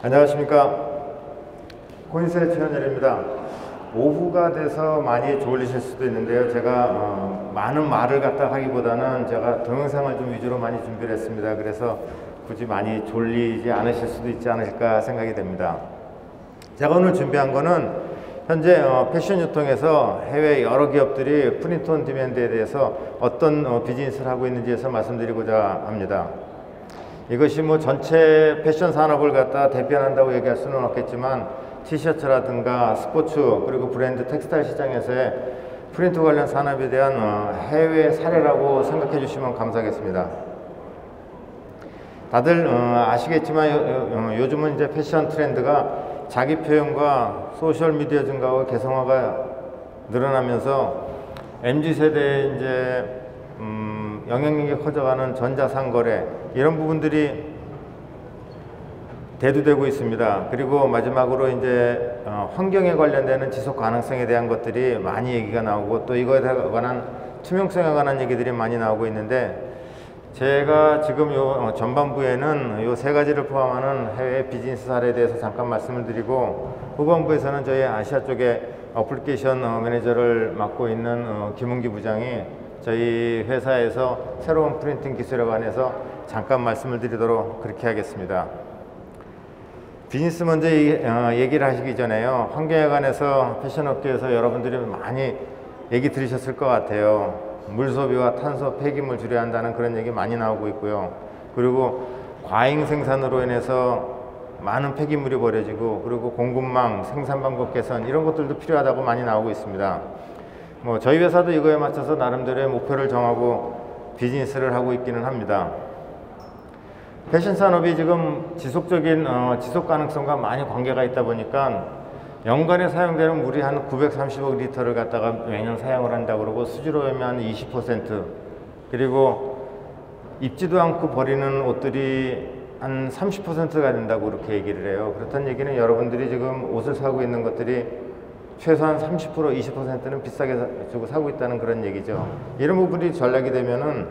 안녕하십니까. 코인스의 최현열입니다. 오후가 돼서 많이 졸리실 수도 있는데요. 제가 많은 말을 갖다 하기보다는 제가 동영상을 좀 위주로 많이 준비를 했습니다. 그래서 굳이 많이 졸리지 않으실 수도 있지 않을까 생각이 됩니다. 제가 오늘 준비한 거는 현재 패션 유통에서 해외 여러 기업들이 프린트 온 디맨드에 대해서 어떤 비즈니스를 하고 있는지에서 말씀드리고자 합니다. 이것이 뭐 전체 패션 산업을 갖다 대변한다고 얘기할 수는 없겠지만 티셔츠라든가 스포츠 그리고 브랜드 텍스타일 시장에서의 프린트 관련 산업에 대한 해외 사례라고 생각해 주시면 감사하겠습니다. 다들 아시겠지만 요즘은 이제 패션 트렌드가 자기 표현과 소셜 미디어 증가와 개성화가 늘어나면서 MZ세대의 이제 영향력이 커져가는 전자상거래 이런 부분들이 대두되고 있습니다. 그리고 마지막으로 이제 환경에 관련되는 지속 가능성에 대한 것들이 많이 얘기가 나오고 또 이거에 관한 투명성에 관한 얘기들이 많이 나오고 있는데 제가 지금 요 전반부에는 요 세 가지를 포함하는 해외 비즈니스 사례에 대해서 잠깐 말씀을 드리고 후반부에서는 저희 아시아 쪽에 어플리케이션 매니저를 맡고 있는 김은기 부장이 저희 회사에서 새로운 프린팅 기술에 관해서 잠깐 말씀을 드리도록 그렇게 하겠습니다. 비즈니스 먼저 얘기를 하시기 전에요. 환경에 관해서 패션업계에서 여러분들이 많이 얘기 들으셨을 것 같아요. 물 소비와 탄소 폐기물 줄여야 한다는 그런 얘기 많이 나오고 있고요. 그리고 과잉 생산으로 인해서 많은 폐기물이 버려지고 그리고 공급망, 생산 방법 개선 이런 것들도 필요하다고 많이 나오고 있습니다. 뭐 저희 회사도 이거에 맞춰서 나름대로의 목표를 정하고 비즈니스를 하고 있기는 합니다. 패션 산업이 지금 지속적인 지속 가능성과 많이 관계가 있다 보니까 연간에 사용되는 물이 한 930억 리터를 갖다가 매년 사용을 한다고 그러고 수지로 하면 한 20% 그리고 입지도 않고 버리는 옷들이 한 30%가 된다고 그렇게 얘기를 해요. 그렇다는 얘기는 여러분들이 지금 옷을 사고 있는 것들이 최소한 30% 20%는 비싸게 주고 사고 있다는 그런 얘기죠. 이런 부분이 전락이 되면은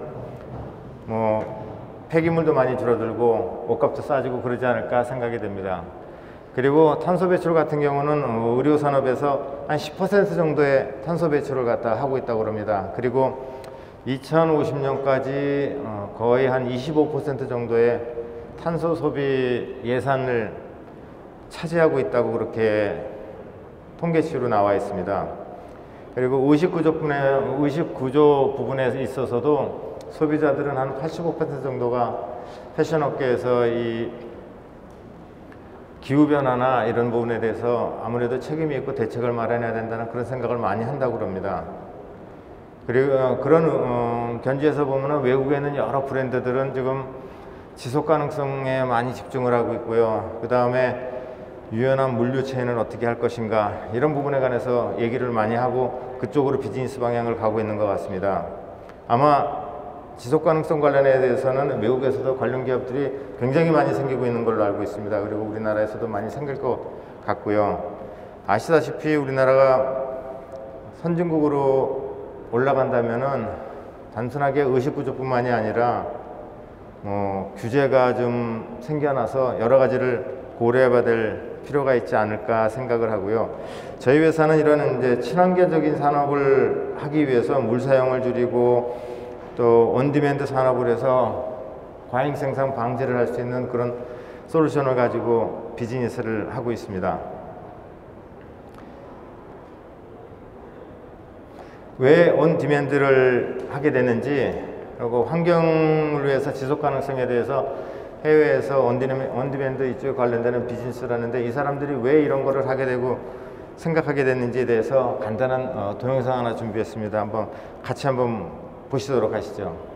뭐 폐기물도 많이 줄어들고 옷값도 싸지고 그러지 않을까 생각이 됩니다. 그리고 탄소 배출 같은 경우는 의료 산업에서 한 10% 정도의 탄소 배출을 갖다 하고 있다고 그럽니다. 그리고 2050년까지 거의 한 25% 정도의 탄소 소비 예산을 차지하고 있다고 그렇게 통계치로 나와 있습니다. 그리고 의식구조 부분에 있어서도 소비자들은 한 85% 정도가 패션업계에서 이 기후변화나 이런 부분에 대해서 아무래도 책임이 있고 대책을 마련해야 된다는 그런 생각을 많이 한다고 그럽니다. 그리고 그런 견지에서 보면 외국에는 여러 브랜드들은 지금 지속 가능성에 많이 집중을 하고 있고요. 그 다음에 유연한 물류 체인을 어떻게 할 것인가 이런 부분에 관해서 얘기를 많이 하고 그쪽으로 비즈니스 방향을 가고 있는 것 같습니다. 아마 지속 가능성 관련에 대해서는 외국에서도 관련 기업들이 굉장히 많이 생기고 있는 걸로 알고 있습니다. 그리고 우리나라에서도 많이 생길 것 같고요. 아시다시피 우리나라가 선진국으로 올라간다면은 단순하게 의식구조뿐만이 아니라 규제가 좀 생겨나서 여러 가지를 고려해봐야 될 필요가 있지 않을까 생각을 하고요. 저희 회사는 이런 이제 친환경적인 산업을 하기 위해서 물 사용을 줄이고 또 온디맨드 산업을 해서 과잉 생산 방지를 할 수 있는 그런 솔루션을 가지고 비즈니스를 하고 있습니다. 왜 온디맨드를 하게 되는지 그리고 환경을 위해서 지속 가능성에 대해서 해외에서 온디맨드 이쪽에 관련되는 비즈니스를 하는데 이 사람들이 왜 이런 거를 하게 되고 생각하게 됐는지에 대해서 간단한 동영상 하나 준비했습니다. 한번 같이 한번 보시도록 하시죠.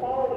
Quality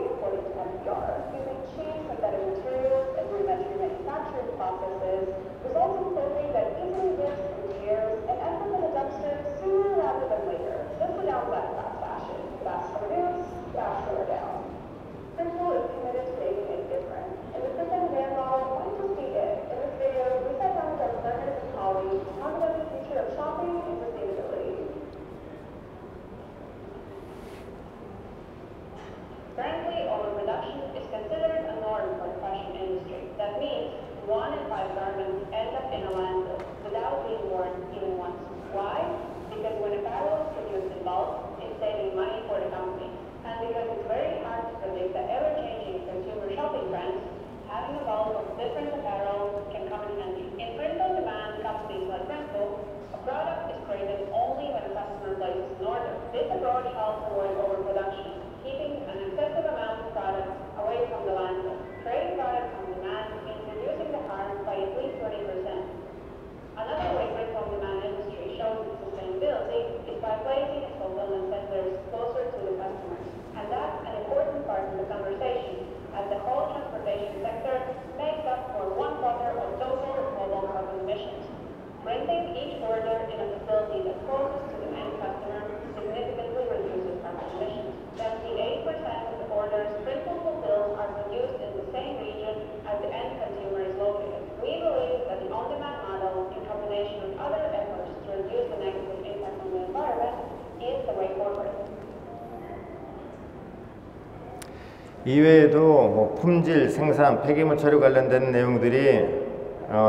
production is considered a norm for the fashion industry. That means 1 in 5 garments end up in a landfill without being worn even once. Why? Because when apparel is produced in bulk, it's saving money for the company. And because it's very hard to predict the ever-changing consumer shopping trends, having a bulk of different apparel can come in handy. In print-on-demand companies like Printful, a product is created only when a customer places an order. This approach helps avoid overproduction, keeping an excessive amount of product away from the landfill. Creating products on demand means reducing the harm by at least 20%. Another way print-on-demand industry shows its sustainability is by placing its fulfillment centers closer to the customers. And that's an important part of the conversation, as the whole transportation sector makes up for 1/4 of total global carbon emissions. Printing each order in a facility that's closest to the end customer significantly reduces carbon emissions. 78% of the orders Printful fulfills are produced in the same region as the end consumer is located. We believe that the on-demand model, in combination with other efforts to reduce the negative impact on the environment, is the way forward. 이외에도 뭐 품질, 생산, 폐기물 처리 관련된 내용들이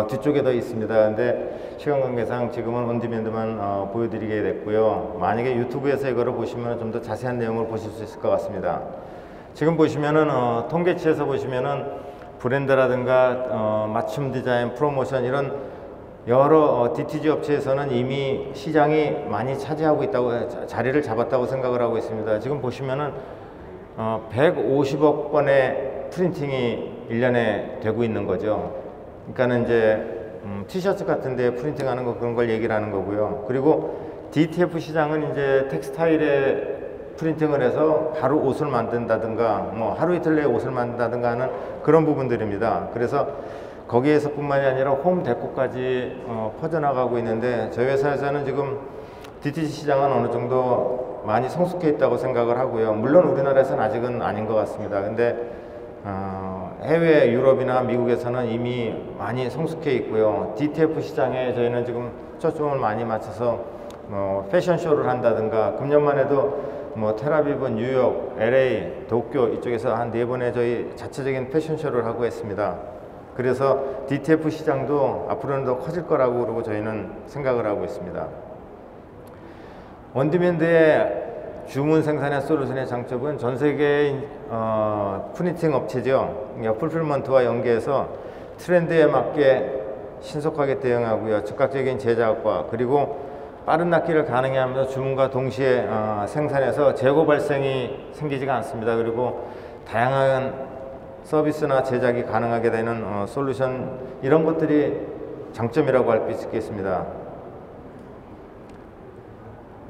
뒤쪽에 더 있습니다. 근데 시간 관계상 지금은 온디맨드만 보여드리게 됐고요. 만약에 유튜브에서 이거를 보시면 좀 더 자세한 내용을 보실 수 있을 것 같습니다. 지금 보시면은 통계치에서 보시면은 브랜드라든가 맞춤 디자인, 프로모션 이런 여러 DTG 업체에서는 이미 시장이 많이 차지하고 있다고, 자리를 잡았다고 생각을 하고 있습니다. 지금 보시면은 150억 번의 프린팅이 1년에 되고 있는 거죠. 그러니까는 이제 티셔츠 같은 데 프린팅하는 거, 그런 걸 얘기를 하는 거고요. 그리고 DTF 시장은 이제 텍스타일에 프린팅을 해서 바로 옷을 만든다든가 뭐 하루 이틀 내에 옷을 만든다든가 하는 그런 부분들입니다. 그래서 거기에서 뿐만이 아니라 홈 데코까지 퍼져나가고 있는데, 저희 회사에서는 지금 DTG 시장은 어느 정도 많이 성숙해 있다고 생각을 하고요. 물론 우리나라에서는 아직은 아닌 것 같습니다. 근데 해외 유럽이나 미국에서는 이미 많이 성숙해 있고요. DTF 시장에 저희는 지금 초점을 많이 맞춰서 패션쇼를 한다든가, 금년만 해도 텔아비브, 뉴욕, LA, 도쿄 이쪽에서 한 4번의 저희 자체적인 패션쇼를 하고 했습니다. 그래서 DTF 시장도 앞으로는 더 커질 거라고 그러고 저희는 생각을 하고 있습니다. 온디맨드의 주문 생산의 솔루션의 장점은 전 세계의 프린팅 업체죠. 그러니까 풀필먼트와 연계해서 트렌드에 맞게 신속하게 대응하고요. 즉각적인 제작과 그리고 빠른 납기를 가능해 하면서 주문과 동시에 생산해서 재고 발생이 생기지가 않습니다. 그리고 다양한 서비스나 제작이 가능하게 되는 솔루션, 이런 것들이 장점이라고 할 수 있겠습니다.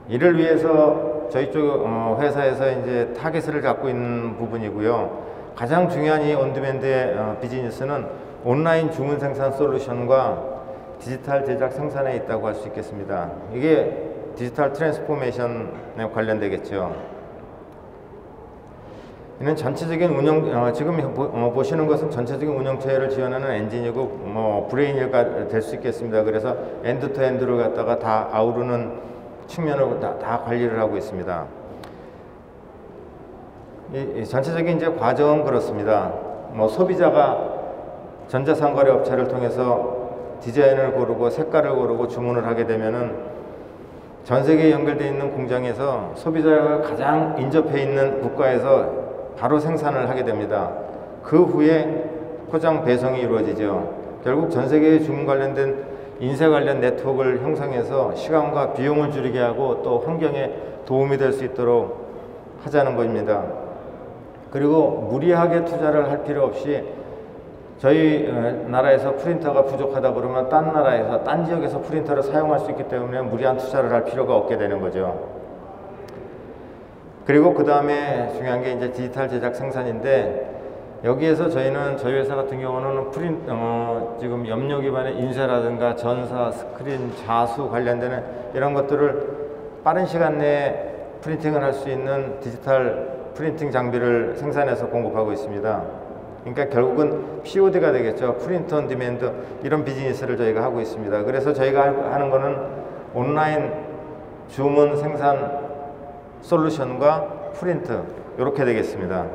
이를 위해서 저희 쪽 회사에서 이제 타겟을 갖고 있는 부분이고요. 가장 중요한 이 온디맨드의 비즈니스는 온라인 주문 생산 솔루션과 디지털 제작 생산에 있다고 할 수 있겠습니다. 이게 디지털 트랜스포메이션에 관련되겠죠. 이는 전체적인 운영, 지금 보시는 것은 전체적인 운영체계를 지원하는 엔진이고 브레인이가 될 수 있겠습니다. 그래서 엔드 투 엔드를 갖다가 다 아우르는 측면을 다 관리를 하고 있습니다. 이 전체적인 이제 과정은 그렇습니다. 소비자가 전자상거래 업체를 통해서 디자인을 고르고 색깔을 고르고 주문을 하게 되면은 전 세계에 연결되어 있는 공장에서 소비자가 가장 인접해 있는 국가에서 바로 생산을 하게 됩니다. 그 후에 포장 배송이 이루어지죠. 결국 전 세계의 주문 관련된 인쇄 관련 네트워크를 형성해서 시간과 비용을 줄이게 하고 또 환경에 도움이 될 수 있도록 하자는 것입니다. 그리고 무리하게 투자를 할 필요 없이 저희 나라에서 프린터가 부족하다 그러면 딴 나라에서, 딴 지역에서 프린터를 사용할 수 있기 때문에 무리한 투자를 할 필요가 없게 되는 거죠. 그리고 그 다음에 중요한 게 이제 디지털 제작 생산인데, 여기에서 저희는 저희 회사 같은 경우는 지금 염료 기반의 인쇄라든가 전사, 스크린, 자수 관련되는 이런 것들을 빠른 시간 내에 프린팅을 할 수 있는 디지털 프린팅 장비를 생산해서 공급하고 있습니다. 그러니까 결국은 POD가 되겠죠. 프린트 온 디맨드, 이런 비즈니스를 저희가 하고 있습니다. 그래서 저희가 하는 거는 온라인 주문 생산 솔루션과 프린트, 이렇게 되겠습니다.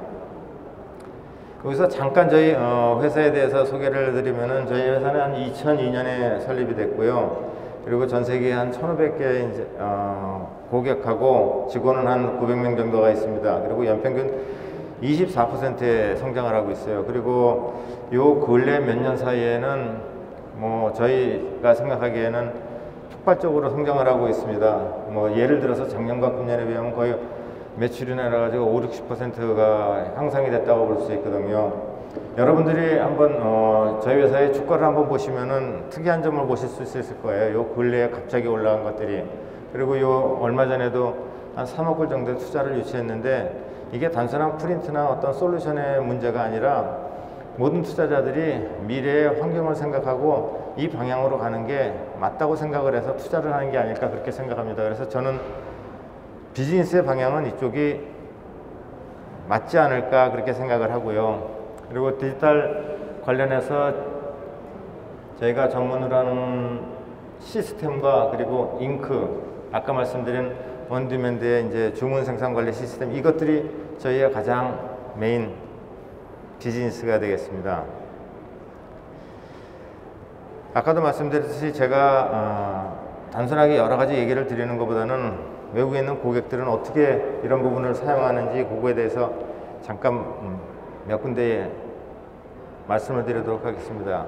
여기서 잠깐 저희 회사에 대해서 소개를 드리면은 저희 회사는 한 2002년에 설립이 됐고요. 그리고 전 세계에 한 1,500개 이제 고객하고 직원은 한 900명 정도가 있습니다. 그리고 연평균 24%의 성장을 하고 있어요. 그리고 요 근래 몇 년 사이에는 뭐 저희가 생각하기에는 폭발적으로 성장을 하고 있습니다. 뭐 예를 들어서 작년과 금년에 비하면 거의 매출이나 여러 가지가 50~60%가 향상이 됐다고 볼 수 있거든요. 여러분들이 한번 저희 회사의 주가를 한번 보시면은 특이한 점을 보실 수 있을 거예요. 요 근래에 갑자기 올라간 것들이. 그리고 요 얼마 전에도 한 3억 불 정도의 투자를 유치했는데 이게 단순한 프린트나 어떤 솔루션의 문제가 아니라 모든 투자자들이 미래의 환경을 생각하고 이 방향으로 가는 게 맞다고 생각을 해서 투자를 하는 게 아닐까 그렇게 생각합니다. 그래서 저는 비즈니스의 방향은 이쪽이 맞지 않을까 그렇게 생각을 하고요. 그리고 디지털 관련해서 저희가 전문으로 하는 시스템과 그리고 잉크, 아까 말씀드린 온디맨드의 이제 주문 생산 관리 시스템, 이것들이 저희의 가장 메인 비즈니스가 되겠습니다. 아까도 말씀드렸듯이 제가 단순하게 여러 가지 얘기를 드리는 것보다는 외국에 있는 고객들은 어떻게 이런 부분을 사용하는지 그거에 대해서 잠깐 몇 군데 말씀을 드리도록 하겠습니다.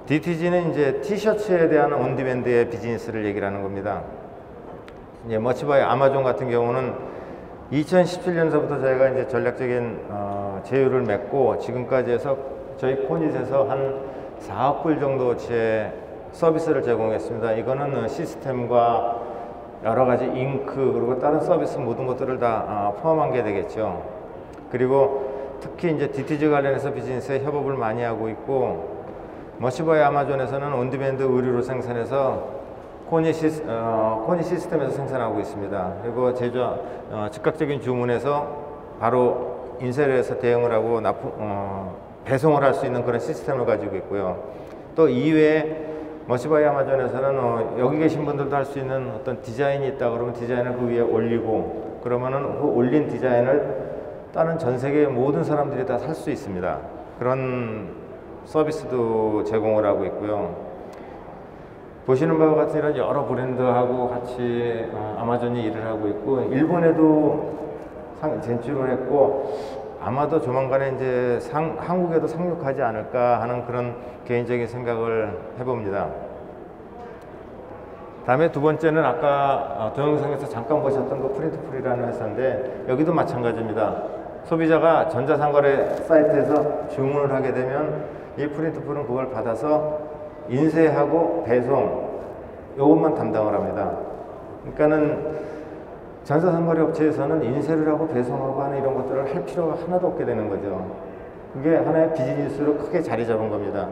DTG는 이제 티셔츠에 대한 온디맨드의 비즈니스를 얘기를 하는 겁니다. 이제 머치바이 아마존 같은 경우는 2017년서부터 저희가 이제 전략적인 제휴를 맺고 지금까지 해서 저희 코닛에서 한 4억 불 정도치의 서비스를 제공했습니다. 이거는 시스템과 여러 가지 잉크 그리고 다른 서비스 모든 것들을 다 포함한 게 되겠죠. 그리고 특히 이제 DTG 관련해서 비즈니스에 협업을 많이 하고 있고 머치바이 아마존에서는 온디맨드 의류를 생산해서 코닛 시스템에서 생산하고 있습니다. 그리고 즉각적인 주문에서 바로 인쇄를 해서 대응을 하고 배송을 할 수 있는 그런 시스템을 가지고 있고요. 또 이외에 머치바이 아마존에서는 여기 계신 분들도 할 수 있는 어떤 디자인이 있다 그러면 디자인을 그 위에 올리고 그러면은 그 올린 디자인을 다른 전 세계 모든 사람들이 다 살 수 있습니다. 그런 서비스도 제공을 하고 있고요. 보시는 바와 같이 이런 여러 브랜드하고 같이 아마존이 일을 하고 있고 일본에도 진출을 했고 아마도 조만간에 이제 한국에도 상륙하지 않을까 하는 그런 개인적인 생각을 해봅니다. 다음에 두 번째는 아까 동영상에서 잠깐 보셨던 그 프린트풀이라는 회사인데 여기도 마찬가지입니다. 소비자가 전자상거래 사이트에서 주문을 하게 되면 이 프린트풀은 그걸 받아서 인쇄하고 배송 요것만 담당을 합니다. 그러니까는 전자상거래 업체에서는 인쇄를 하고 배송하고 하는 이런 것들을 할 필요가 하나도 없게 되는 거죠. 그게 하나의 비즈니스로 크게 자리 잡은 겁니다.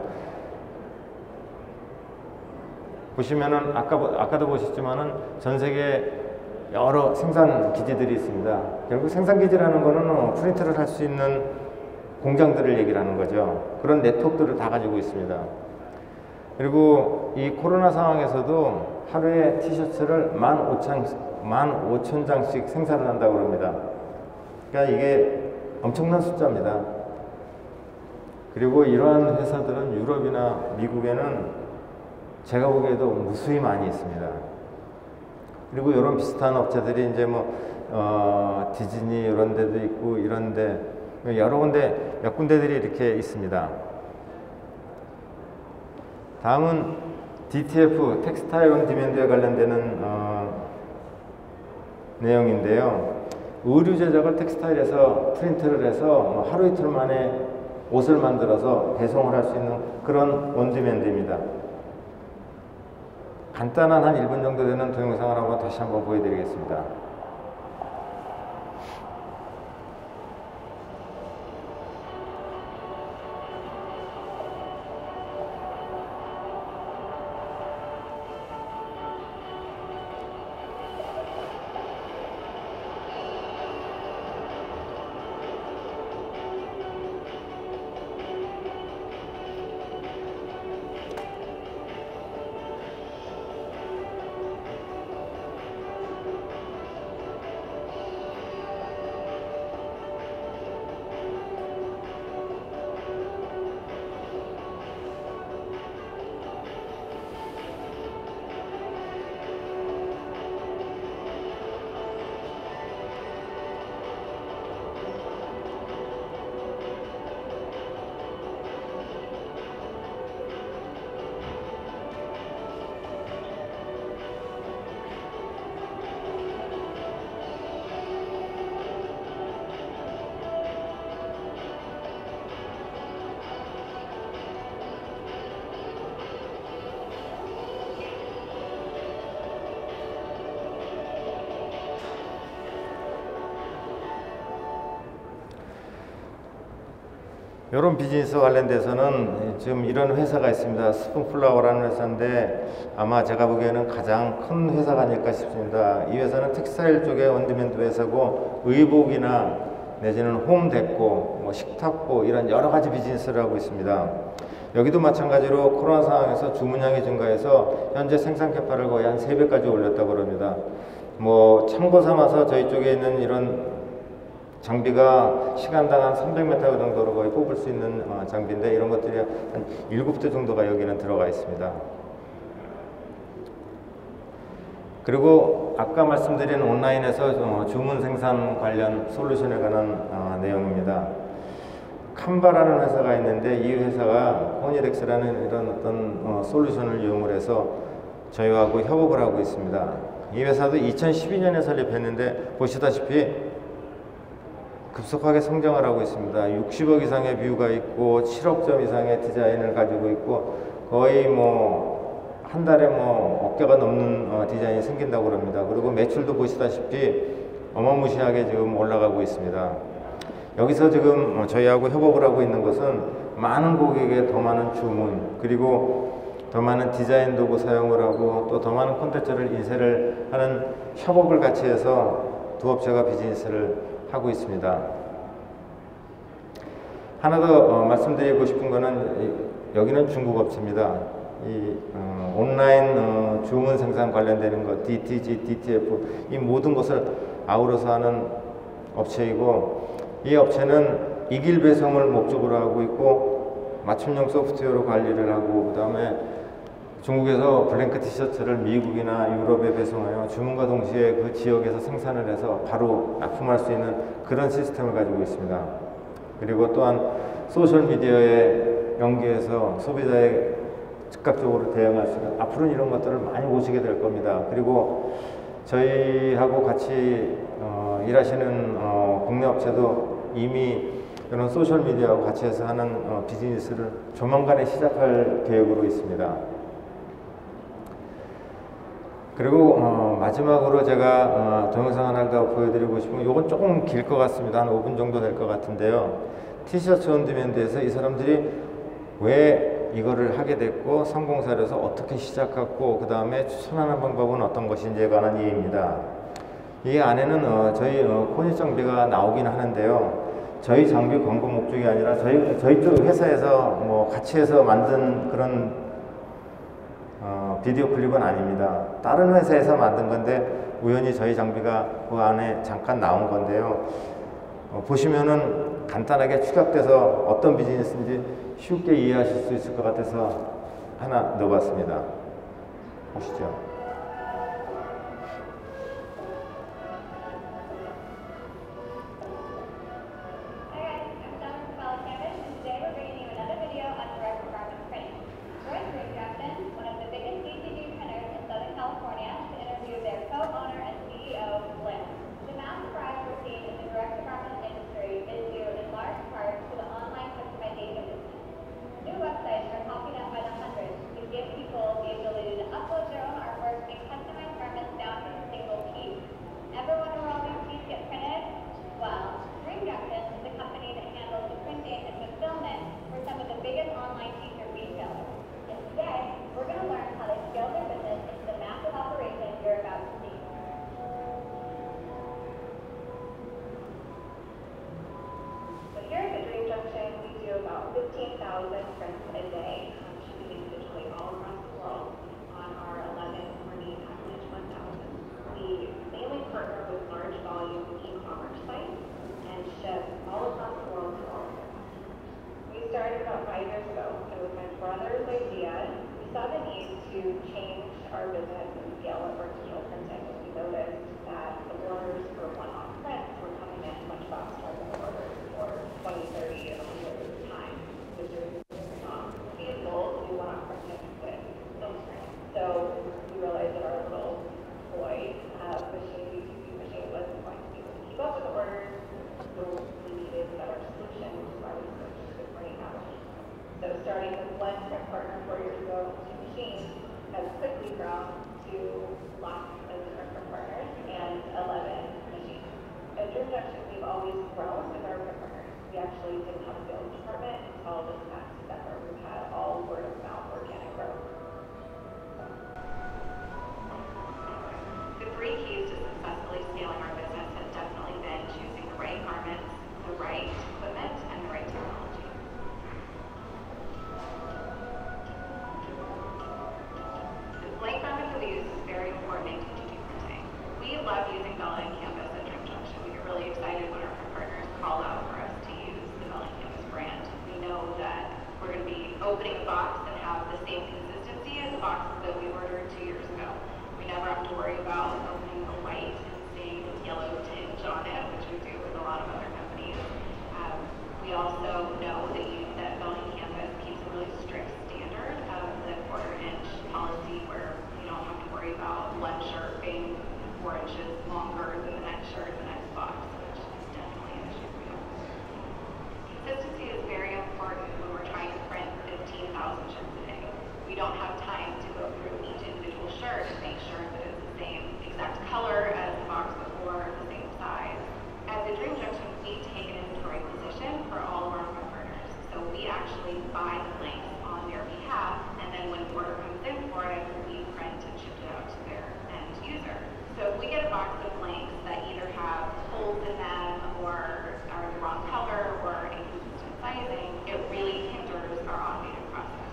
보시면은 아까도 보셨지만은 전 세계 여러 생산 기지들이 있습니다. 결국 생산 기지라는 거는 프린트를 할 수 있는 공장들을 얘기를 하는 거죠. 그런 네트워크들을 다 가지고 있습니다. 그리고 이 코로나 상황에서도 하루에 티셔츠를 15,000장씩 생산을 한다고 합니다. 그러니까 이게 엄청난 숫자입니다. 그리고 이러한 회사들은 유럽이나 미국에는 제가 보기에도 무수히 많이 있습니다. 그리고 이런 비슷한 업체들이 이제 디즈니 이런 데도 있고 이런데 여러 군데 몇 군데들이 이렇게 있습니다. 다음은 DTF 텍스타일 온 디맨드에 관련되는 내용인데요. 의류 제작을 텍스타일에서 프린트를 해서 하루 이틀 만에 옷을 만들어서 배송을 할 수 있는 그런 온 디맨드입니다. 간단한 한 1분 정도 되는 동영상을 다시 한번 보여드리겠습니다. 이런 비즈니스 관련돼서는 지금 이런 회사가 있습니다. 스푼플라워라는 회사인데 아마 제가 보기에는 가장 큰 회사가 아닐까 싶습니다. 이 회사는 텍스타일 쪽의 온디맨드 회사고 의복이나 내지는 홈데코, 뭐 식탁보 이런 여러 가지 비즈니스를 하고 있습니다. 여기도 마찬가지로 코로나 상황에서 주문량이 증가해서 현재 생산 캐파를 거의 한 3배까지 올렸다고 합니다. 뭐 참고 삼아서 저희 쪽에 있는 이런 장비가 시간당 한 300m 정도로 거의 뽑을 수 있는 장비인데 이런 것들이 한 7대 정도가 여기는 들어가 있습니다. 그리고 아까 말씀드린 온라인에서 주문 생산 관련 솔루션에 관한 내용입니다. 칸바라는 회사가 있는데 이 회사가 호니덱스라는 이런 어떤 솔루션을 이용을 해서 저희하고 협업을 하고 있습니다. 이 회사도 2012년에 설립했는데 보시다시피 급속하게 성장을 하고 있습니다. 60억 이상의 뷰가 있고 7억 점 이상의 디자인을 가지고 있고 거의 뭐 한 달에 뭐 어깨가 넘는 디자인이 생긴다고 합니다. 그리고 매출도 보시다시피 어마무시하게 지금 올라가고 있습니다. 여기서 지금 저희하고 협업을 하고 있는 것은 많은 고객의 더 많은 주문 그리고 더 많은 디자인 도구 사용을 하고 또 더 많은 콘텐츠를 인쇄를 하는 협업을 같이 해서 두 업체가 비즈니스를 하고 있습니다. 하나 더 말씀드리고 싶은 거는 여기는 중국 업체입니다. 이 온라인 주문 생산 관련되는 것 DTG, DTF 이 모든 것을 아우러서 하는 업체이고 이 업체는 이길 배송을 목적으로 하고 있고 맞춤형 소프트웨어로 관리를 하고 그 다음에 중국에서 블랭크 티셔츠를 미국이나 유럽에 배송하여 주문과 동시에 그 지역에서 생산을 해서 바로 납품할 수 있는 그런 시스템을 가지고 있습니다. 그리고 또한 소셜미디어에 연계해서 소비자의 즉각적으로 대응할 수 있는 앞으로는 이런 것들을 많이 보시게 될 겁니다. 그리고 저희하고 같이 일하시는 국내 업체도 이미 이런 소셜미디어하고 같이 해서 하는 비즈니스를 조만간에 시작할 계획으로 있습니다. 그리고 마지막으로 제가 동영상 하나 더 보여드리고 싶은 건 이건 조금 길 것 같습니다. 한 5분 정도 될 것 같은데요. 티셔츠 온디맨드에서 이 사람들이 왜 이거를 하게 됐고 성공 사례에서 어떻게 시작했고 그 다음에 추천하는 방법은 어떤 것인지에 관한 이해입니다. 이 안에는 저희 코니 장비가 나오긴 하는데요. 저희 장비 광고 목적이 아니라 저희 쪽 회사에서 뭐 같이 해서 만든 그런 비디오 클립은 아닙니다. 다른 회사에서 만든 건데 우연히 저희 장비가 그 안에 잠깐 나온 건데요. 보시면은 간단하게 축약돼서 어떤 비즈니스인지 쉽게 이해하실 수 있을 것 같아서 하나 넣어봤습니다. 보시죠. Partner 4 years ago, machine has quickly grown to lots really didn't have a sales department until this past December. We've had all word of mouth organic growth. The 3 keys to successfully scaling our business has definitely been choosing the right garments, the right equipment, and the right technology. The blank garment that we use is very important in DTG printing. We love using Bella and Canvas at Dream Junction. We get really excited when our print partners call out for us to use the Bella and Canvas brand. We know that we're going to be opening a box and have the same consistency as the boxes that we ordered 2 years ago. We never have to worry about opening the white and seeing yellow tinge on it, which we do with a lot of other companies. We also know that Bella and Canvas keeps a really strict standard of the 1/4-inch policy, where you don't have to worry about one shirt being 4 inches longer than the next shirt in the next box, which is definitely an issue for you. Consistency is very important when we're trying to print 15,000 shirts a day. We don't have time to go through each individual shirt and make sure that it's the same exact color as the box before, the same size. At the Dream Junction, we take an inventory position for all of our print partners. So we actually buy the blanks on their behalf, and then when the order comes in for it, we print and ship it out to their end user. So if we get a box of blanks that either have holes in them or are the wrong color or inconsistent sizing, it really hinders our automated process.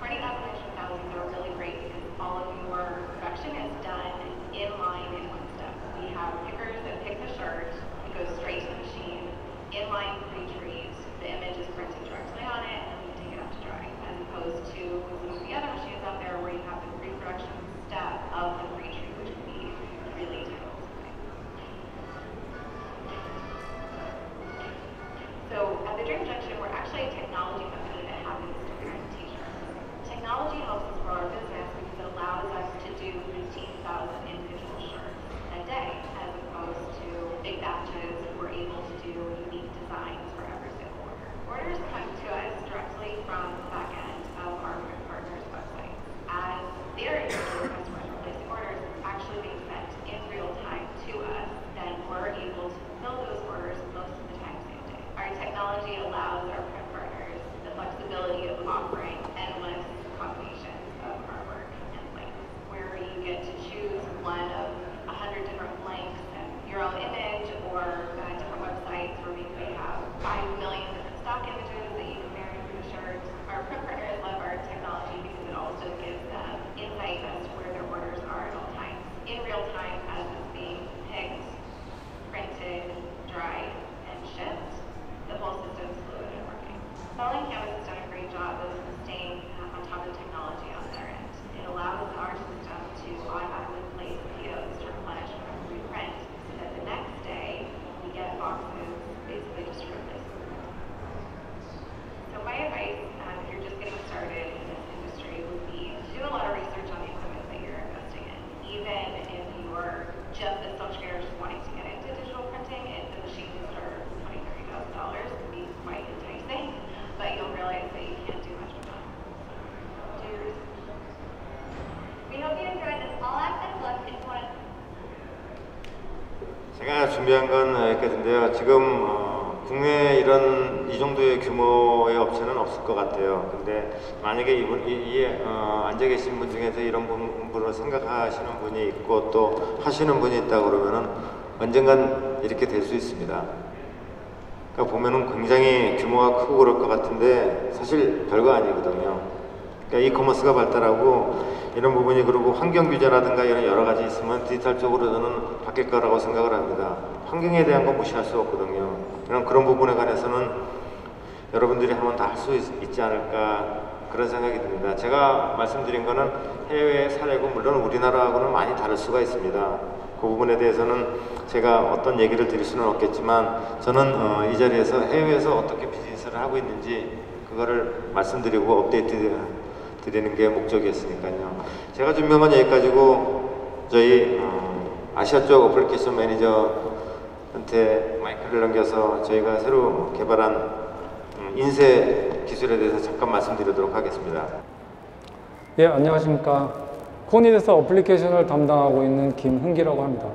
Printing automation values are really great because all of your production is done in line in one step. We have pickers that pick the shirt, it goes straight to the machine, inline pre-treat, the image is printed directly on it, and we take it out to dry, as opposed to some of the other machines out there where you have the pre-production step of the pre-treat, which can be really difficult to make. So at the Dream Junction, we're actually a technology company that happens to print t-shirts. Technology helps us grow our business because it allows us to do 15,000 individual shirts a day, as opposed to big batches. We're able to do unique designs for every single order. Orders come to us directly from the back end of our print partners' websites. As their individual customers are placing orders, it's actually being sent in real time to us. Then we're able to fulfill those orders most of the time same day. Our technology allows our print partners the flexibility of offering endless combinations of artwork and blanks, where you get to choose one of 100 different blanks and your own image, or different websites where we may have 5 million different stock images that you can marry for the shirt. Our print partners love our technology because it also gives them insight as to where their orders are at all times, in real time as it's being picked, printed, dried, and shipped. The whole system is fluid and working. Bella and Canvas has done a great job of staying on top of the technology on their end. It allows our system to automatically place POs to replenish whenever we print, so that the next day we get boxes basically just replace them. So my advice, if you're just getting started in this industry, would be to do a lot of research on the equipment that you're investing in. Even if you're just a social trader just wanting to get into digital printing, the machines that are $20,000, $30,000 can be quite enticing, but you'll realize that you can't do much with them. Do your research. We hope you enjoyed this all-access look into one of 제가 준비한 건 여기까지인데요. 지금 국내에 이 정도의 규모의 업체는 없을 것 같아요. 근데 만약에 앉아 계신 분 중에서 이런 부분을 생각하시는 분이 있고 또 하시는 분이 있다 그러면은 언젠간 이렇게 될 수 있습니다. 그러니까 보면은 굉장히 규모가 크고 그럴 것 같은데 사실 별거 아니거든요. 그러니까 이커머스가 발달하고 이런 부분이, 그리고 환경 규제라든가 이런 여러 가지 있으면 디지털적으로 저는 바뀔 거라고 생각을 합니다. 환경에 대한 건 무시할 수 없거든요. 그런 부분에 관해서는 여러분들이 하면 다 할 수 있지 않을까, 그런 생각이 듭니다. 제가 말씀드린 거는 해외의 사례고 물론 우리나라하고는 많이 다를 수가 있습니다. 그 부분에 대해서는 제가 어떤 얘기를 드릴 수는 없겠지만 저는 이 자리에서 해외에서 어떻게 비즈니스를 하고 있는지 그거를 말씀드리고 업데이트 드리는 게 목적이었으니까요. 제가 준비한 건 여기까지고 저희 아시아 쪽 어플리케이션 매니저한테 마이크를 넘겨서 저희가 새로 개발한 인쇄 기술에 대해서 잠깐 말씀드리도록 하겠습니다. 예, 안녕하십니까. 코니데스 어플리케이션을 담당하고 있는 김흥기라고 합니다.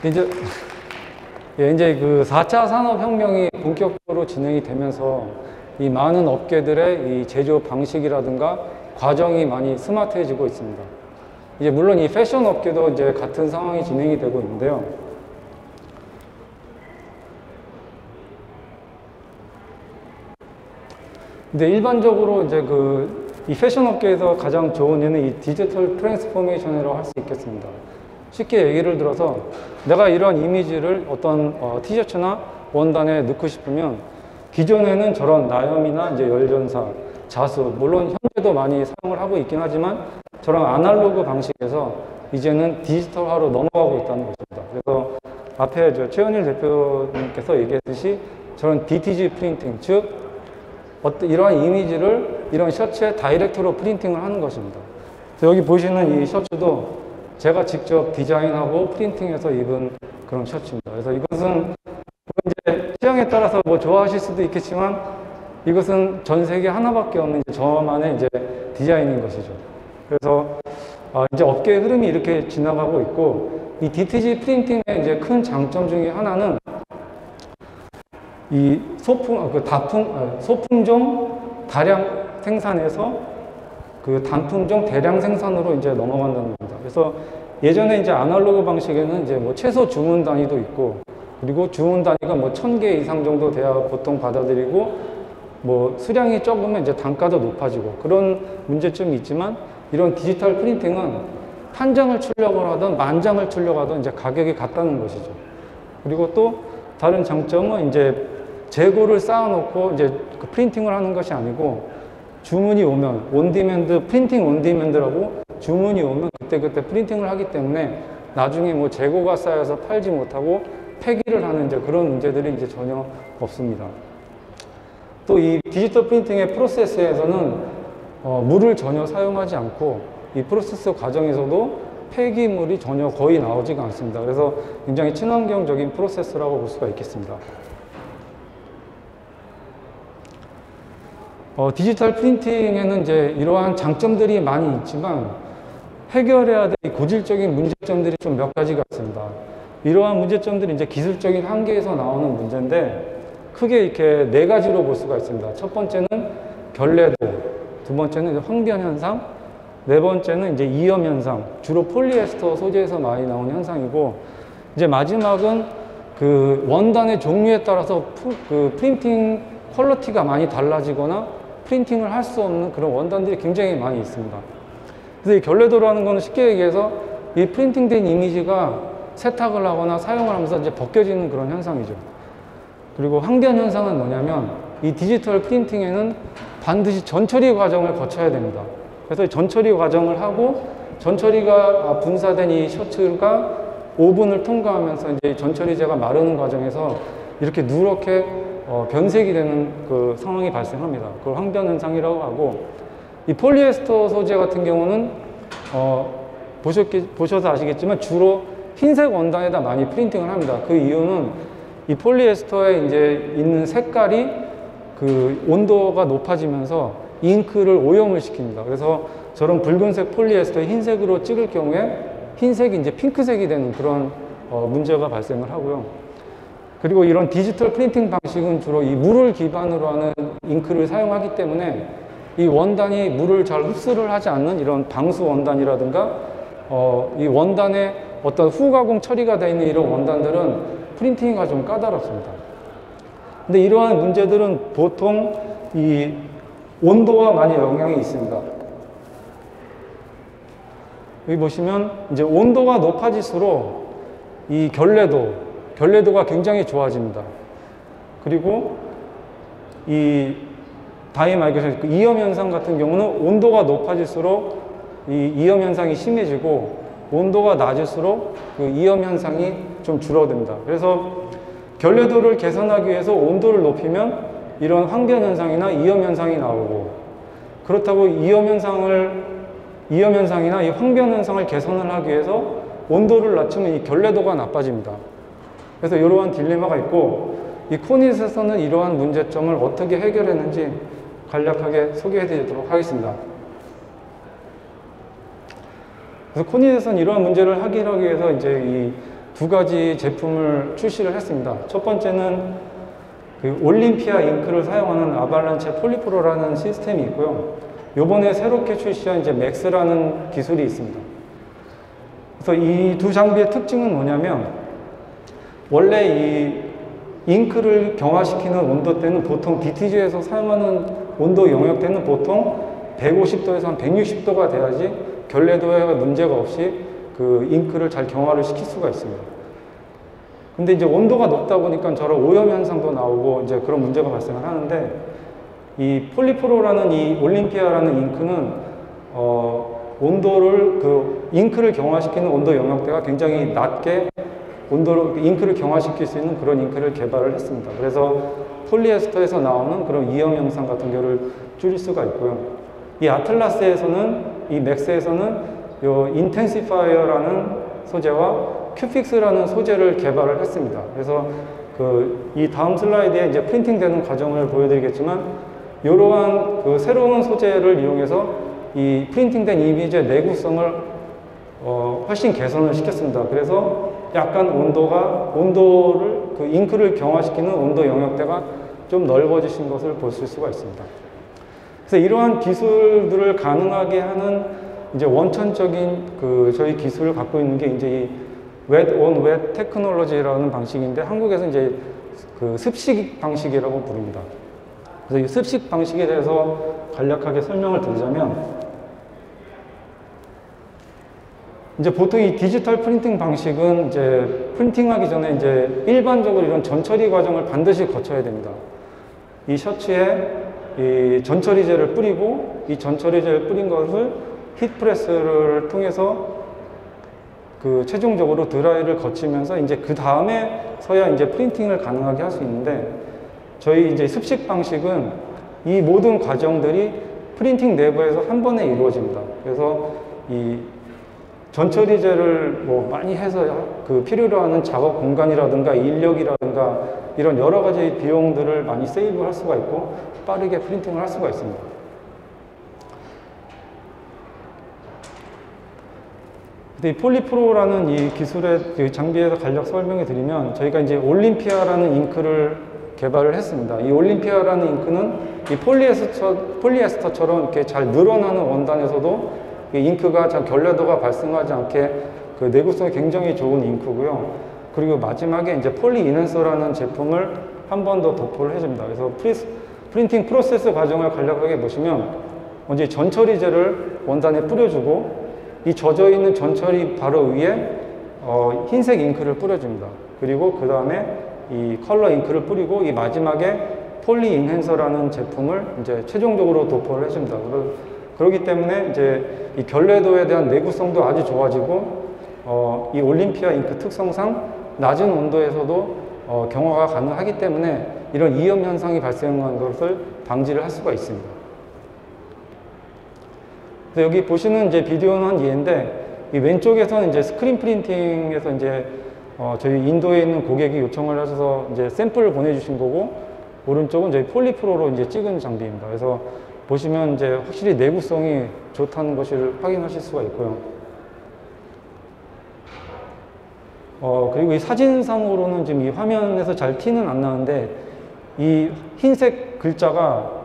이제 이제 그 4차 산업혁명이 본격적으로 진행이 되면서 이 많은 업계들의 이 제조 방식이라든가 과정이 많이 스마트해지고 있습니다. 이제 물론 이 패션 업계도 이제 같은 상황이 진행이 되고 있는데요. 근데 일반적으로 이제 이 패션 업계에서 가장 좋은 예는 이 디지털 트랜스포메이션이라고 할 수 있겠습니다. 쉽게 얘기를 들어서 내가 이런 이미지를 어떤 티셔츠나 원단에 넣고 싶으면 기존에는 저런 나염이나 이제 열전사, 자수, 물론 현재도 많이 사용을 하고 있긴 하지만 저런 아날로그 방식에서 이제는 디지털화로 넘어가고 있다는 것입니다. 그래서 앞에 최현일 대표님께서 얘기했듯이 저런 DTG 프린팅, 즉 이러한 이미지를 이런 셔츠에 다이렉트로 프린팅을 하는 것입니다. 여기 보시는 이 셔츠도 제가 직접 디자인하고 프린팅해서 입은 그런 셔츠입니다. 그래서 이것은 이제 취향에 따라서 뭐 좋아하실 수도 있겠지만 이것은 전 세계 하나밖에 없는 저만의 이제 디자인인 것이죠. 그래서 이제 업계의 흐름이 이렇게 지나가고 있고, 이 DTG 프린팅의 이제 큰 장점 중에 하나는 이 소품종 다량 생산에서 그 단품종 대량 생산으로 이제 넘어간다는 겁니다. 그래서 예전에 이제 아날로그 방식에는 이제 뭐 최소 주문 단위도 있고, 그리고 주문 단위가 뭐 1000개 이상 정도 돼야 보통 받아들이고, 뭐 수량이 적으면 이제 단가도 높아지고 그런 문제점이 있지만, 이런 디지털 프린팅은 한 장을 출력을 하든 만 장을 출력하든 이제 가격이 같다는 것이죠. 그리고 또 다른 장점은 이제 재고를 쌓아놓고 이제 그 프린팅을 하는 것이 아니고, 주문이 오면 온디맨드, 프린팅 온디맨드라고 주문이 오면 그때 프린팅을 하기 때문에 나중에 뭐 재고가 쌓여서 팔지 못하고 폐기를 하는 이제 그런 문제들이 이제 전혀 없습니다. 또 이 디지털 프린팅의 프로세스에서는 물을 전혀 사용하지 않고 이 프로세스 과정에서도 폐기물이 전혀 거의 나오지가 않습니다. 그래서 굉장히 친환경적인 프로세스라고 볼 수가 있겠습니다. 디지털 프린팅에는 이제 이러한 장점들이 많이 있지만 해결해야 될 고질적인 문제점들이 좀 몇 가지가 있습니다. 이러한 문제점들이 이제 기술적인 한계에서 나오는 문제인데 크게 이렇게 4가지로 볼 수가 있습니다. 첫 번째는 결례도, 두 번째는 황변 현상, 네 번째는 이제 이염 현상, 주로 폴리에스터 소재에서 많이 나오는 현상이고, 이제 마지막은 그 원단의 종류에 따라서 그 프린팅 퀄리티가 많이 달라지거나 프린팅을 할 수 없는 그런 원단들이 굉장히 많이 있습니다. 그래서 이 결례도라는 거는 쉽게 얘기해서 이 프린팅된 이미지가 세탁을 하거나 사용을 하면서 이제 벗겨지는 그런 현상이죠. 그리고 황변 현상은 뭐냐면 이 디지털 프린팅에는 반드시 전처리 과정을 거쳐야 됩니다. 그래서 전처리 과정을 하고 전처리가 분사된 이 셔츠가 오븐을 통과하면서 이제 전처리제가 마르는 과정에서 이렇게 누렇게 변색이 되는 그 상황이 발생합니다. 그걸 황변 현상이라고 하고, 이 폴리에스터 소재 같은 경우는 보셔서 아시겠지만 주로 흰색 원단에다 많이 프린팅을 합니다. 그 이유는 이 폴리에스터에 이제 있는 색깔이 그 온도가 높아지면서 잉크를 오염을 시킵니다. 그래서 저런 붉은색 폴리에스터에 흰색으로 찍을 경우에 흰색이 이제 핑크색이 되는 그런 문제가 발생을 하고요. 그리고 이런 디지털 프린팅 방식은 주로 이 물을 기반으로 하는 잉크를 사용하기 때문에 이 원단이 물을 잘 흡수를 하지 않는 이런 방수 원단이라든가 이 원단에 어떤 후가공 처리가 되어 있는 이런 원단들은 프린팅이 좀 까다롭습니다. 근데 이러한 문제들은 보통 이 온도와 많이 영향이 있습니다. 여기 보시면 이제 온도가 높아질수록 이 결례도가 굉장히 좋아집니다. 그리고 이 다이 말기에서 그 이염 현상 같은 경우는 온도가 높아질수록 이 이염 현상이 심해지고 온도가 낮을수록 그 이염 현상이 좀 줄어듭니다. 그래서 결례도를 개선하기 위해서 온도를 높이면 이런 황변 현상이나 이염 현상이 나오고, 그렇다고 이염 현상이나 이 황변 현상을 개선을 하기 위해서 온도를 낮추면 이 결례도가 나빠집니다. 그래서 이러한 딜레마가 있고, 이 코닛에서는 이러한 문제점을 어떻게 해결했는지 간략하게 소개해 드리도록 하겠습니다. 그래서 코닛에서는 이러한 문제를 해결하기 위해서 이제 이 두 가지 제품을 출시를 했습니다. 첫 번째는 그 올림피아 잉크를 사용하는 아발란체 폴리프로라는 시스템이 있고요. 요번에 새롭게 출시한 이제 맥스라는 기술이 있습니다. 그래서 이 두 장비의 특징은 뭐냐면, 원래 이 잉크를 경화시키는 온도대는 보통 DTG에서 사용하는 온도 영역대는 보통 150도에서 한 160도가 돼야지 결례도에 문제가 없이 그 잉크를 잘 경화를 시킬 수가 있습니다. 근데 이제 온도가 높다 보니까 저런 오염 현상도 나오고 이제 그런 문제가 발생을 하는데, 이 폴리프로라는 이 올림피아라는 잉크는 온도를 그 잉크를 경화시키는 온도 영역대가 굉장히 낮게 온도로 잉크를 경화시킬 수 있는 그런 잉크를 개발을 했습니다. 그래서 폴리에스터에서 나오는 그런 이염 현상 같은 경우를 줄일 수가 있고요. 이 아틀라스에서는, 이 맥스에서는 요 인텐시파이어라는 소재와 큐픽스라는 소재를 개발을 했습니다. 그래서 이 다음 슬라이드에 이제 프린팅되는 과정을 보여드리겠지만, 이러한 그 새로운 소재를 이용해서 이 프린팅된 이미지의 내구성을 훨씬 개선을 시켰습니다. 그래서 약간 온도를 그 잉크를 경화시키는 온도 영역대가 좀 넓어지신 것을 보실 수가 있습니다. 그래서 이러한 기술들을 가능하게 하는 이제 원천적인 그 저희 기술을 갖고 있는 게 이제 이 wet on wet 테크놀로지라는 방식인데, 한국에서 이제 그 습식 방식이라고 부릅니다. 그래서 이 습식 방식에 대해서 간략하게 설명을 드리자면, 이제 보통 이 디지털 프린팅 방식은 이제 프린팅하기 전에 이제 일반적으로 이런 전처리 과정을 반드시 거쳐야 됩니다. 이 셔츠에 이 전처리제를 뿌리고, 이 전처리제를 뿌린 것을 히트프레스를 통해서 그 최종적으로 드라이를 거치면서 이제 그 다음에서야 이제 프린팅을 가능하게 할 수 있는데, 저희 이제 습식 방식은 이 모든 과정들이 프린팅 내부에서 한 번에 이루어집니다. 그래서 이 전처리제를 뭐 많이 해서 그 필요로 하는 작업 공간이라든가 인력이라든가 이런 여러 가지 비용들을 많이 세이브할 수가 있고 빠르게 프린팅을 할 수가 있습니다. 근데 이 폴리프로라는 이 기술의 그 장비에서 간략 설명해 드리면, 저희가 이제 올림피아라는 잉크를 개발을 했습니다. 이 올림피아라는 잉크는 이 폴리에스터처럼 이렇게 잘 늘어나는 원단에서도 이 잉크가 잘 결례도가 발생하지 않게 그 내구성이 굉장히 좋은 잉크고요. 그리고 마지막에 이제 폴리이넨서라는 제품을 한 번 더 도포를 해줍니다. 그래서 프린팅 프로세스 과정을 간략하게 보시면, 먼저 전처리제를 원단에 뿌려주고, 이 젖어 있는 전처리 바로 위에 흰색 잉크를 뿌려줍니다. 그리고 그 다음에 이 컬러 잉크를 뿌리고, 이 마지막에 폴리 인핸서라는 제품을 이제 최종적으로 도포를 해줍니다. 그렇기 때문에 이제 이 결례도에 대한 내구성도 아주 좋아지고, 이 올림피아 잉크 특성상 낮은 온도에서도 경화가 가능하기 때문에 이런 이염 현상이 발생하는 것을 방지를 할 수가 있습니다. 여기 보시는 이제 비디오는 한 예인데, 이 왼쪽에서는 이제 스크린 프린팅에서 이제 저희 인도에 있는 고객이 요청을 하셔서 이제 샘플을 보내주신 거고, 오른쪽은 저희 폴리프로로 이제 찍은 장비입니다. 그래서 보시면 이제 확실히 내구성이 좋다는 것을 확인하실 수가 있고요. 그리고 이 사진상으로는 지금 이 화면에서 잘 티는 안 나는데, 이 흰색 글자가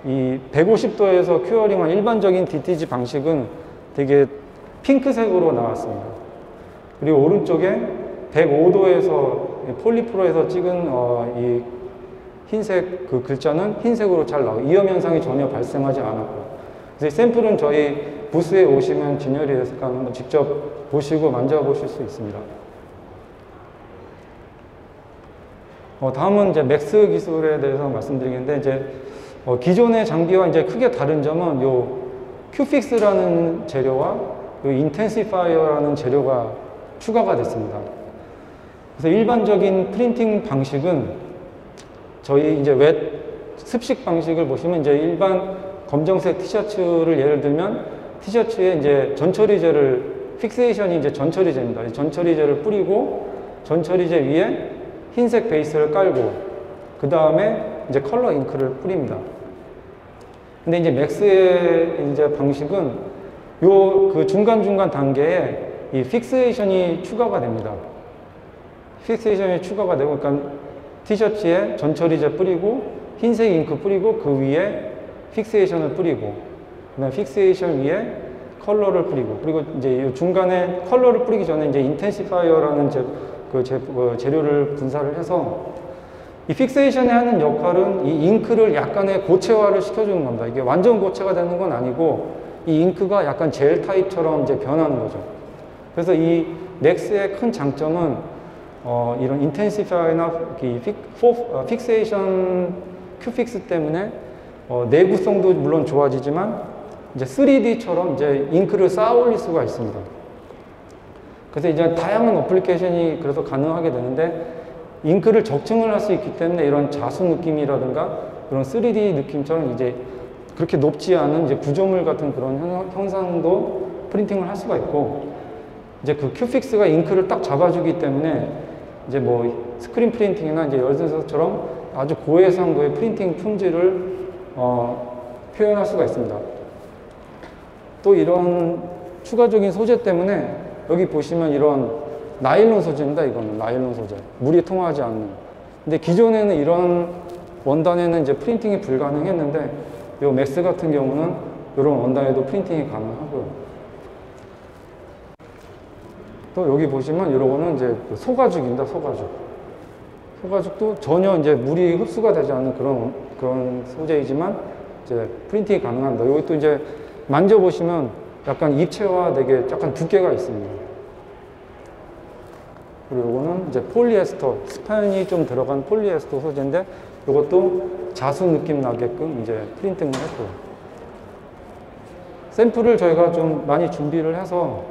이 150도에서 큐어링한 일반적인 DTG 방식은 되게 핑크색으로 나왔습니다. 그리고 오른쪽에 105도에서 폴리프로에서 찍은 이 흰색 그 글자는 흰색으로 잘 나와요. 이염 현상이 전혀 발생하지 않았고요. 그래서 이 샘플은 저희 부스에 오시면 진열이 됐으니까 한번 직접 보시고 만져보실 수 있습니다. 다음은 이제 맥스 기술에 대해서 말씀드리겠는데, 이제 기존의 장비와 이제 크게 다른 점은 요 큐픽스라는 재료와 요 인텐시파이어라는 재료가 추가가 됐습니다. 그래서 일반적인 프린팅 방식은 저희 이제 습식 방식을 보시면, 이제 일반 검정색 티셔츠를 예를 들면 티셔츠에 이제 전처리제를, 픽세이션이 이제 전처리제입니다. 전처리제를 뿌리고 전처리제 위에 흰색 베이스를 깔고 그 다음에 이제 컬러 잉크를 뿌립니다. 근데 이제 맥스의 이제 방식은 요 그 중간중간 단계에 이 픽세이션이 추가가 됩니다. 픽세이션이 추가가 되고, 그러니까 티셔츠에 전처리제 뿌리고 흰색 잉크 뿌리고 그 위에 픽세이션을 뿌리고 그다음에 픽세이션 위에 컬러를 뿌리고, 그리고 이제 이 중간에 컬러를 뿌리기 전에 이제 인텐시파이어라는 재료를 분사를 해서 이 픽세이션이 하는 역할은 이 잉크를 약간의 고체화를 시켜주는 겁니다. 이게 완전 고체가 되는 건 아니고 이 잉크가 약간 젤 타입처럼 이제 변하는 거죠. 그래서 이 맥스의 큰 장점은 이런 인텐시파이어나 픽세이션 큐픽스 때문에 내구성도 물론 좋아지지만 이제 3D처럼 이제 잉크를 쌓아 올릴 수가 있습니다. 그래서 이제 다양한 어플리케이션이 그래서 가능하게 되는데 잉크를 적층을 할 수 있기 때문에 이런 자수 느낌이라든가 그런 3D 느낌처럼 이제 그렇게 높지 않은 이제 구조물 같은 그런 형상도 프린팅을 할 수가 있고, 이제 그 큐픽스가 잉크를 딱 잡아주기 때문에 이제 뭐 스크린 프린팅이나 이제 열선서처럼 아주 고해상도의 프린팅 품질을 표현할 수가 있습니다. 또 이런 추가적인 소재 때문에 여기 보시면 이런 나일론 소재입니다. 이거는 나일론 소재. 물이 통하지 않는. 근데 기존에는 이런 원단에는 이제 프린팅이 불가능했는데 이 맥스 같은 경우는 이런 원단에도 프린팅이 가능하고요. 또 여기 보시면 이런 거는 이제 소가죽입니다. 소가죽. 소가죽도 전혀 이제 물이 흡수가 되지 않는 그런 소재이지만 이제 프린팅이 가능합니다. 여기 또 이제 만져보시면 약간 입체화 되게 약간 두께가 있습니다. 그리고 이거는 이제 폴리에스터, 스판이 좀 들어간 폴리에스터 소재인데 이것도 자수 느낌 나게끔 이제 프린팅을 했고요. 샘플을 저희가 좀 많이 준비를 해서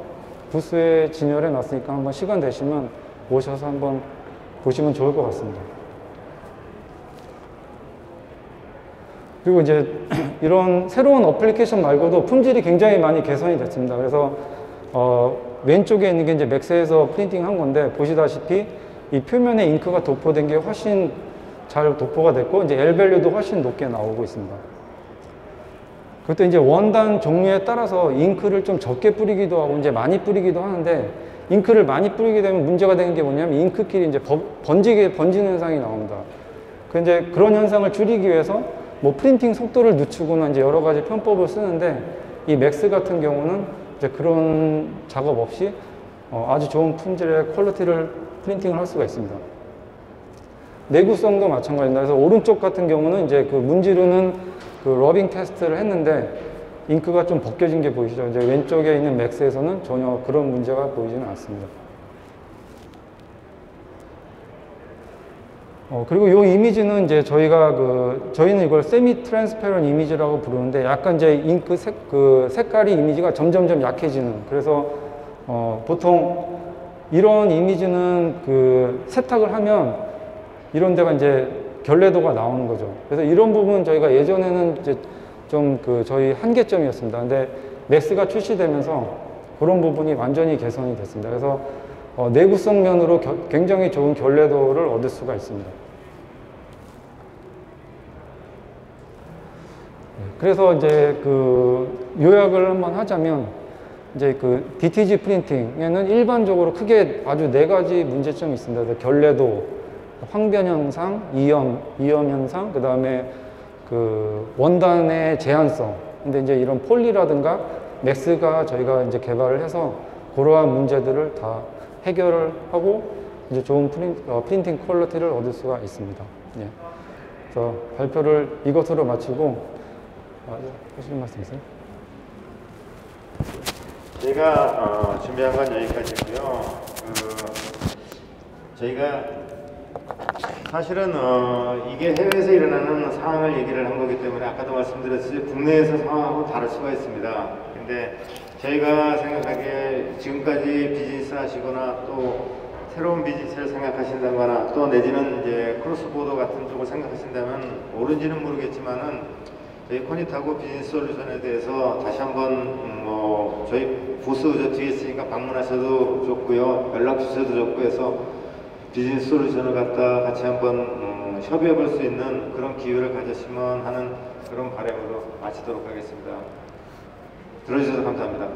부스에 진열해 놨으니까 한번 시간 되시면 오셔서 한번 보시면 좋을 것 같습니다. 그리고 이제 이런 새로운 어플리케이션 말고도 품질이 굉장히 많이 개선이 됐습니다. 그래서 왼쪽에 있는 게 이제 맥스에서 프린팅 한 건데 보시다시피 이 표면에 잉크가 도포된 게 훨씬 잘 도포가 됐고 이제 L밸류도 훨씬 높게 나오고 있습니다. 그것도 이제 원단 종류에 따라서 잉크를 좀 적게 뿌리기도 하고 이제 많이 뿌리기도 하는데, 잉크를 많이 뿌리게 되면 문제가 되는 게 뭐냐면 잉크끼리 이제 번지는 현상이 나옵니다. 이제 그런 현상을 줄이기 위해서 뭐 프린팅 속도를 늦추거나 이제 여러 가지 편법을 쓰는데, 이 맥스 같은 경우는 이제 그런 작업 없이 아주 좋은 품질의 퀄리티를 프린팅을 할 수가 있습니다. 내구성도 마찬가지입니다. 그래서 오른쪽 같은 경우는 이제 그 문지르는 그 러빙 테스트를 했는데 잉크가 좀 벗겨진 게 보이시죠? 이제 왼쪽에 있는 맥스에서는 전혀 그런 문제가 보이지는 않습니다. 그리고 이 이미지는 이제 저희는 이걸 세미 트랜스페런 이미지라고 부르는데 약간 이제 잉크 색깔이 이미지가 점점점 약해지는, 그래서 보통 이런 이미지는 그 세탁을 하면 이런 데가 이제 결례도가 나오는 거죠. 그래서 이런 부분 저희가 예전에는 이제 좀 저희 한계점이었습니다. 근데 맥스가 출시되면서 그런 부분이 완전히 개선이 됐습니다. 그래서 내구성 면으로 굉장히 좋은 결례도를 얻을 수가 있습니다. 그래서 이제 요약을 한번 하자면, 이제 DTG 프린팅에는 일반적으로 크게 아주 4가지 문제점이 있습니다. 그래서 결례도, 황변 현상, 이염 현상, 그 다음에 원단의 제한성. 근데 이제 이런 폴리라든가 맥스가 저희가 이제 개발을 해서 그러한 문제들을 다 해결을 하고 이제 좋은 프린팅 퀄리티를 얻을 수가 있습니다. 예. 그래서 발표를 이것으로 마치고, 하시는 말씀 있어요? 제가 준비한 건 여기까지고요. 저희가 사실은 이게 해외에서 일어나는 상황을 얘기를 한 거기 때문에 아까도 말씀드렸듯이 국내에서 상황하고 다를 수가 있습니다. 근데 저희가 생각하기에 지금까지 비즈니스 하시거나 또 새로운 비즈니스를 생각하신다거나 또 내지는 이제 크로스보더 같은 쪽을 생각하신다면 옳은지는 모르겠지만은 저희 커닛하고 비즈니스 솔루션에 대해서 다시 한번 저희 부스 저 뒤에 있으니까 방문하셔도 좋고요, 연락 주셔도 좋고 해서 비즈니스 솔루션을 갖다 같이 한번 협의해 볼 수 있는 그런 기회를 가졌으면 하는 그런 바람으로 마치도록 하겠습니다. 들어주셔서 감사합니다.